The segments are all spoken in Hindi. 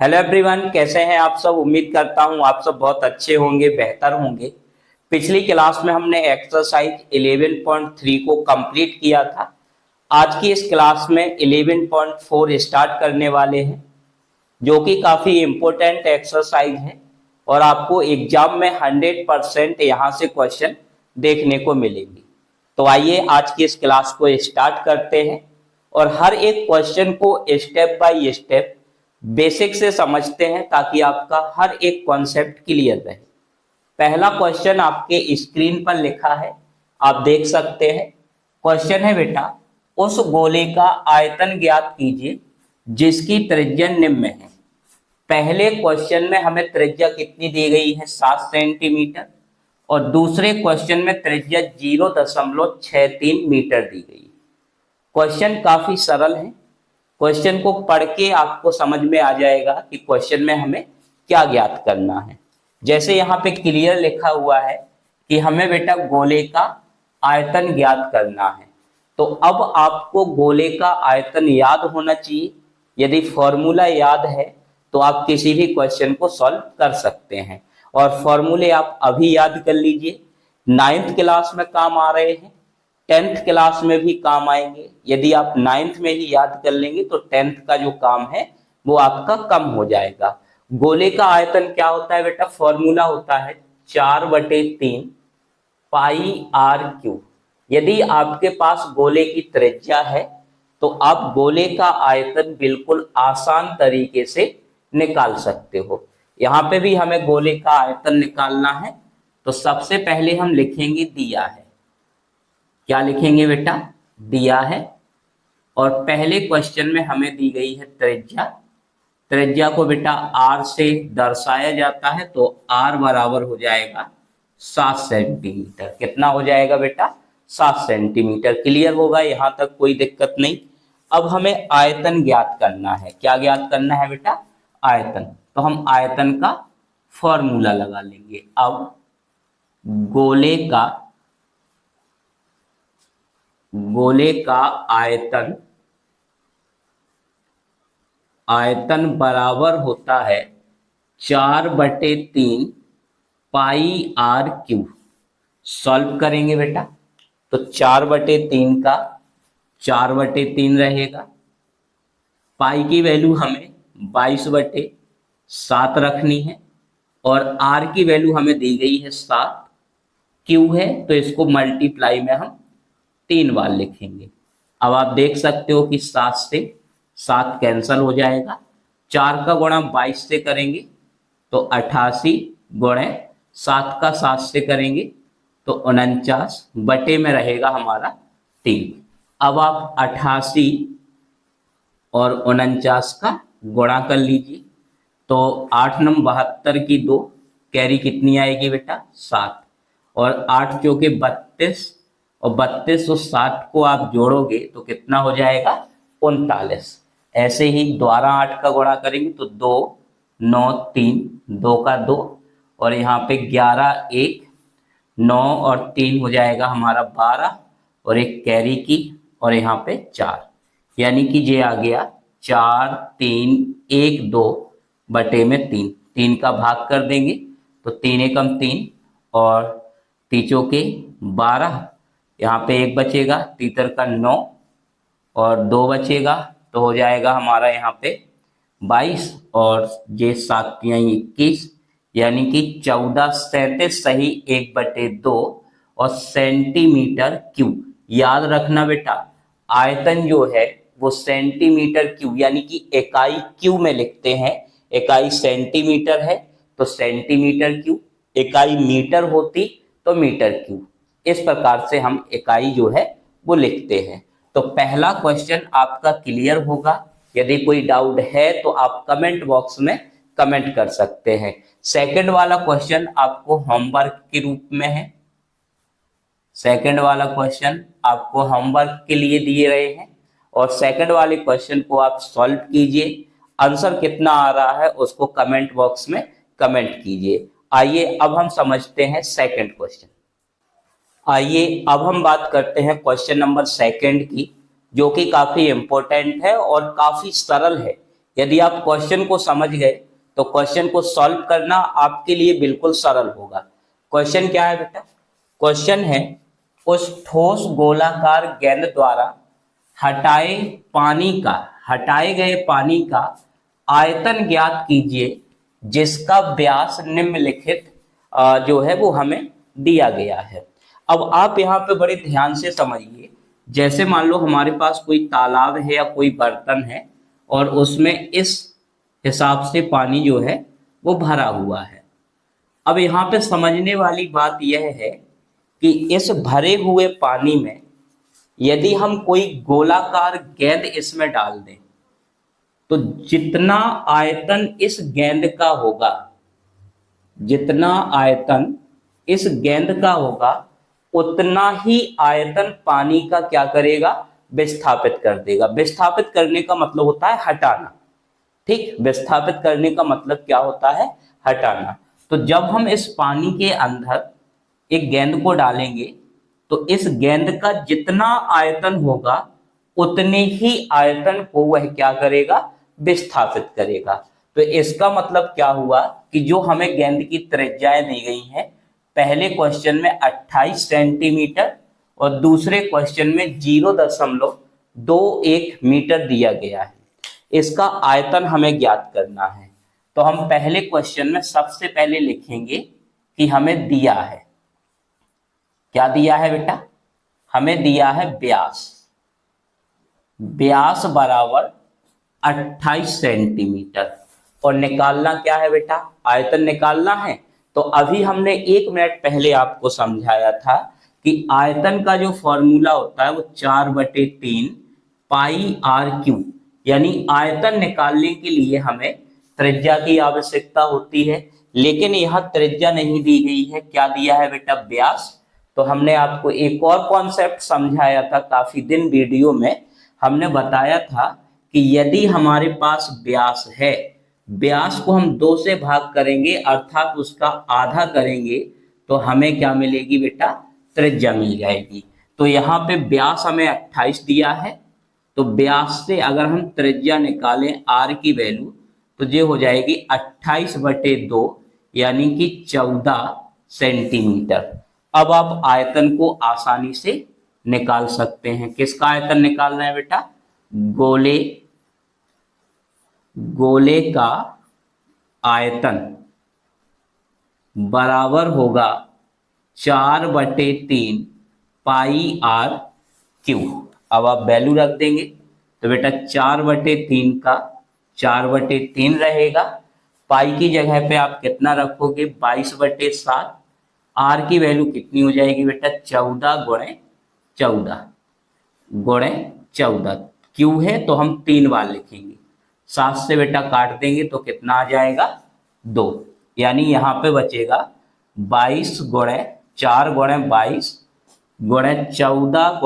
हेलो एवरीवन, कैसे हैं आप सब। उम्मीद करता हूं आप सब बहुत अच्छे होंगे, बेहतर होंगे। पिछली क्लास में हमने एक्सरसाइज 11.3 को कंप्लीट किया था। आज की इस क्लास में 11.4 स्टार्ट करने वाले हैं, जो कि काफ़ी इम्पोर्टेंट एक्सरसाइज है और आपको एग्जाम में 100% यहाँ से क्वेश्चन देखने को मिलेंगे। तो आइए आज की इस क्लास को स्टार्ट करते हैं और हर एक क्वेश्चन को स्टेप बाय स्टेप बेसिक से समझते हैं, ताकि आपका हर एक कॉन्सेप्ट क्लियर रहे। पहला क्वेश्चन आपके स्क्रीन पर लिखा है, आप देख सकते हैं। क्वेश्चन है बेटा, उस गोले का आयतन ज्ञात कीजिए जिसकी त्रिज्या निम्न में है। पहले क्वेश्चन में हमें त्रिज्या कितनी दी गई है, 7 सेंटीमीटर, और दूसरे क्वेश्चन में त्रिज्या 0.63 मीटर दी गई। क्वेश्चन काफी सरल है। क्वेश्चन को पढ़ के आपको समझ में आ जाएगा कि क्वेश्चन में हमें क्या ज्ञात करना है। जैसे यहाँ पे क्लियर लिखा हुआ है कि हमें बेटा गोले का आयतन ज्ञात करना है, तो अब आपको गोले का आयतन याद होना चाहिए। यदि फॉर्मूला याद है तो आप किसी भी क्वेश्चन को सॉल्व कर सकते हैं, और फॉर्मूले आप अभी याद कर लीजिए। 9th क्लास में काम आ रहे हैं, 10th क्लास में भी काम आएंगे। यदि आप 9th में ही याद कर लेंगे तो 10th का जो काम है वो आपका कम हो जाएगा। गोले का आयतन क्या होता है बेटा, फॉर्मूला होता है 4/3 पाई आर क्यूब। यदि आपके पास गोले की त्रिज्या है तो आप गोले का आयतन बिल्कुल आसान तरीके से निकाल सकते हो। यहाँ पे भी हमें गोले का आयतन निकालना है, तो सबसे पहले हम लिखेंगे दिया है। क्या लिखेंगे बेटा, दिया है। और पहले क्वेश्चन में हमें दी गई है त्रिज्या। त्रिज्या को बेटा आर से दर्शाया जाता है, तो आर बराबर हो जाएगा 7 सेंटीमीटर। कितना हो जाएगा बेटा, 7 सेंटीमीटर। क्लियर होगा, यहां तक कोई दिक्कत नहीं। अब हमें आयतन ज्ञात करना है। क्या ज्ञात करना है बेटा, आयतन। तो हम आयतन का फॉर्मूला लगा लेंगे। अब गोले का आयतन बराबर होता है 4/3 पाई आर क्यूब। सॉल्व करेंगे बेटा, तो 4/3 का 4/3 रहेगा। पाई की वैल्यू हमें 22/7 रखनी है, और आर की वैल्यू हमें दी गई है 7। क्यू है तो इसको मल्टीप्लाई में हम 3 बार लिखेंगे। अब आप देख सकते हो कि 7 से 7 कैंसल हो जाएगा। 4 का गुणा 22 से करेंगे तो 88, गुणे 7 का 7 से करेंगे तो 49, बटे में रहेगा हमारा 3। अब आप 88 और 49 का गुणा कर लीजिए, तो 8 9 72 की 2, कैरी कितनी आएगी बेटा, 7। और 8 चौके 32, और 32 और 7 को आप जोड़ोगे तो कितना हो जाएगा, 39। ऐसे ही दोबारा 8 का गुणा करेंगे तो 2 9 3, 2 का 2, और यहाँ पे 11 1, 9 और 3 हो जाएगा हमारा 12, और एक कैरी की, और यहाँ पे 4। यानी कि ये आ गया 4 3 1 2 बटे में 3। 3 का भाग कर देंगे तो 3 एकम 3, और तीचों के 12, यहाँ पे 1 बचेगा, तीतर का 9, और 2 बचेगा तो हो जाएगा हमारा यहाँ पे 22, और ये 7 21, यानी कि 14 37 सही 1/2 और सेंटीमीटर क्यूब। याद रखना बेटा, आयतन जो है वो सेंटीमीटर क्यूब यानी कि इकाई क्यू में लिखते हैं। इकाई सेंटीमीटर है तो सेंटीमीटर क्यूब, इकाई मीटर होती तो मीटर क्यूब। इस प्रकार से हम इकाई जो है वो लिखते हैं। तो पहला क्वेश्चन आपका क्लियर होगा। यदि कोई डाउट है तो आप कमेंट बॉक्स में कमेंट कर सकते हैं। सेकंड वाला क्वेश्चन आपको होमवर्क के रूप में है। सेकंड वाला क्वेश्चन आपको होमवर्क के लिए दिए गए हैं, और सेकंड वाले क्वेश्चन को आप सॉल्व कीजिए। आंसर कितना आ रहा है उसको कमेंट बॉक्स में कमेंट कीजिए। आइए अब हम समझते हैं सेकंड क्वेश्चन। आइए अब हम बात करते हैं क्वेश्चन नंबर सेकंड की, जो कि काफी इंपॉर्टेंट है और काफी सरल है। यदि आप क्वेश्चन को समझ गए तो क्वेश्चन को सॉल्व करना आपके लिए बिल्कुल सरल होगा। क्वेश्चन क्या है बेटा? क्वेश्चन है, उस ठोस गोलाकार गेंद द्वारा हटाए गए पानी का आयतन ज्ञात कीजिए जिसका व्यास निम्नलिखित जो है वो हमें दिया गया है। अब आप यहाँ पे बड़े ध्यान से समझिए। जैसे मान लो हमारे पास कोई तालाब है या कोई बर्तन है और उसमें इस हिसाब से पानी जो है वो भरा हुआ है। अब यहाँ पे समझने वाली बात यह है कि इस भरे हुए पानी में यदि हम कोई गोलाकार गेंद इसमें डाल दें तो जितना आयतन इस गेंद का होगा, जितना आयतन इस गेंद का होगा उतना ही आयतन पानी का क्या करेगा? विस्थापित कर देगा। विस्थापित करने का मतलब होता है हटाना। ठीक, विस्थापित करने का मतलब क्या होता है? हटाना। तो जब हम इस पानी के अंदर एक गेंद को डालेंगे तो इस गेंद का जितना आयतन होगा उतने ही आयतन को वह क्या करेगा? विस्थापित करेगा। तो इसका मतलब क्या हुआ कि जो हमें गेंद की त्रिज्याएं दी गई हैं, पहले क्वेश्चन में 28 सेंटीमीटर और दूसरे क्वेश्चन में 0.21 मीटर दिया गया है। इसका आयतन हमें ज्ञात करना है। तो हम पहले क्वेश्चन में सबसे पहले लिखेंगे कि हमें दिया है, क्या दिया है बेटा? हमें दिया है व्यास। व्यास बराबर 28 सेंटीमीटर और निकालना क्या है बेटा? आयतन निकालना है। तो अभी हमने 1 मिनट पहले आपको समझाया था कि आयतन का जो फॉर्मूला होता है वो 4/3 पाई आर क्यू, यानी आयतन निकालने के लिए हमें त्रिज्या की आवश्यकता होती है, लेकिन यहाँ त्रिज्या नहीं दी गई है। क्या दिया है बेटा? व्यास। तो हमने आपको एक और कॉन्सेप्ट समझाया था काफी दिन वीडियो में। हमने बताया था कि यदि हमारे पास व्यास है, व्यास को हम 2 से भाग करेंगे अर्थात उसका आधा करेंगे तो हमें क्या मिलेगी बेटा? त्रिज्या मिल जाएगी। तो यहाँ पे व्यास हमें 28 दिया है, तो व्यास से अगर हम त्रिज्या निकालें आर की वैल्यू तो ये हो जाएगी 28/2 यानी कि 14 सेंटीमीटर। अब आप आयतन को आसानी से निकाल सकते हैं। किसका आयतन निकालना है बेटा? गोले का आयतन बराबर होगा 4/3 पाई आर क्यू। अब आप वैल्यू रख देंगे तो बेटा 4/3 का 4/3 रहेगा। पाई की जगह पे आप कितना रखोगे? 22/7। आर की वैल्यू कितनी हो जाएगी बेटा? 14 × 14 क्यू है तो हम 3 बार लिखेंगे। 7 से बेटा काट देंगे तो कितना आ जाएगा? 2, यानी यहाँ पे बचेगा 22 × 4 × 22 × 14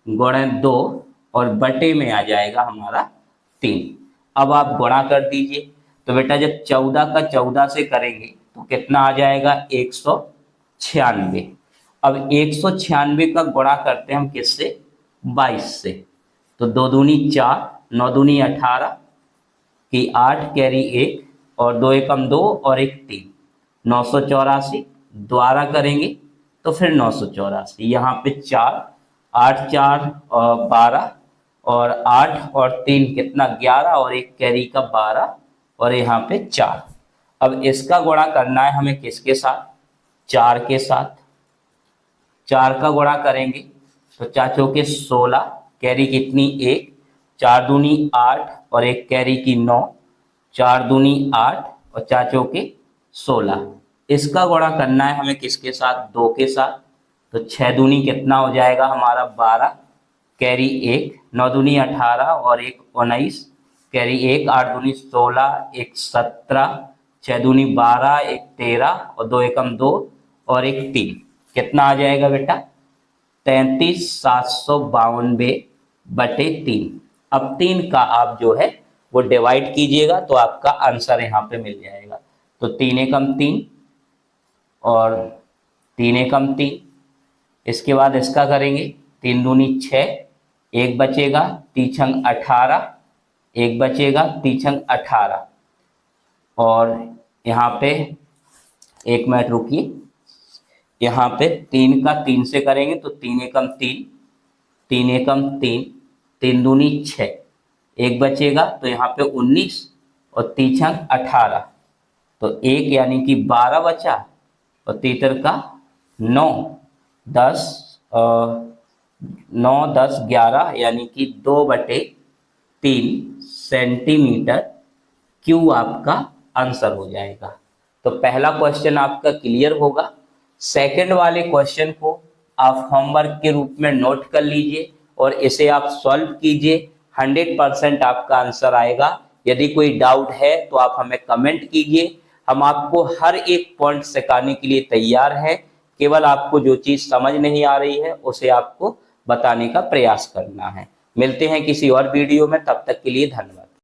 × 2 और बटे में आ जाएगा हमारा 3। अब आप गुणा कर दीजिए तो बेटा जब 14 का 14 से करेंगे तो कितना आ जाएगा? 196। अब 196 का गुणा करते हैं हम किससे? 22 से। तो 2 दूनी 4, 9 दूनी 18 की 8 कैरी 1 और 2 एकम 2 और 1 3, 984 द्वारा करेंगे तो फिर 984। यहाँ पे 4, 8 4 और 12 और 8 और 3 कितना? 11 और 1 कैरी का 12 और यहाँ पे 4। अब इसका गुणा करना है हमें किसके साथ? 4 के साथ। 4 का गुणा करेंगे तो 4 चौके 16, कैरी कितनी? 1, 4 दूनी 8 और 1 कैरी की 9, 4 दूनी 8 और 4 चौके 16। इसका गुणा करना है हमें किसके साथ? 2 के साथ। तो 6 दूनी कितना हो जाएगा हमारा? 12, कैरी 1, 9 दूनी 18 और 1 19, कैरी 1, 8 दूनी 16, 1 17, 6 दूनी 12, 1 13 और 2 एकम 2 और 1 3। कितना आ जाएगा बेटा? 33,792/3। अब 3 का आप जो है वो डिवाइड कीजिएगा तो आपका आंसर यहाँ पे मिल जाएगा। तो 3 एकम 3 और 3 एकम 3। इसके बाद इसका करेंगे 3 दूनी 6, 1 बचेगा, 3 छंग 18 एक बचेगा 3×18 और यहाँ पे 1 मिनट रुकिए, यहाँ पे 3 का 3 से करेंगे तो 3 एकम 3, 3 एकम 3, 3 दूनी 6, एक बचेगा तो यहाँ पे 19 और 3×18 तो 1 यानी कि 12 बचा और 3 का 9, 10 9 10 11 यानी कि 2/3 सेंटीमीटर क्यूब आपका आंसर हो जाएगा। तो पहला क्वेश्चन आपका क्लियर होगा। सेकंड वाले क्वेश्चन को आप होमवर्क के रूप में नोट कर लीजिए और इसे आप सॉल्व कीजिए, 100% आपका आंसर आएगा। यदि कोई डाउट है तो आप हमें कमेंट कीजिए, हम आपको हर एक पॉइंट सिखाने के लिए तैयार हैं। केवल आपको जो चीज समझ नहीं आ रही है उसे आपको बताने का प्रयास करना है। मिलते हैं किसी और वीडियो में, तब तक के लिए धन्यवाद।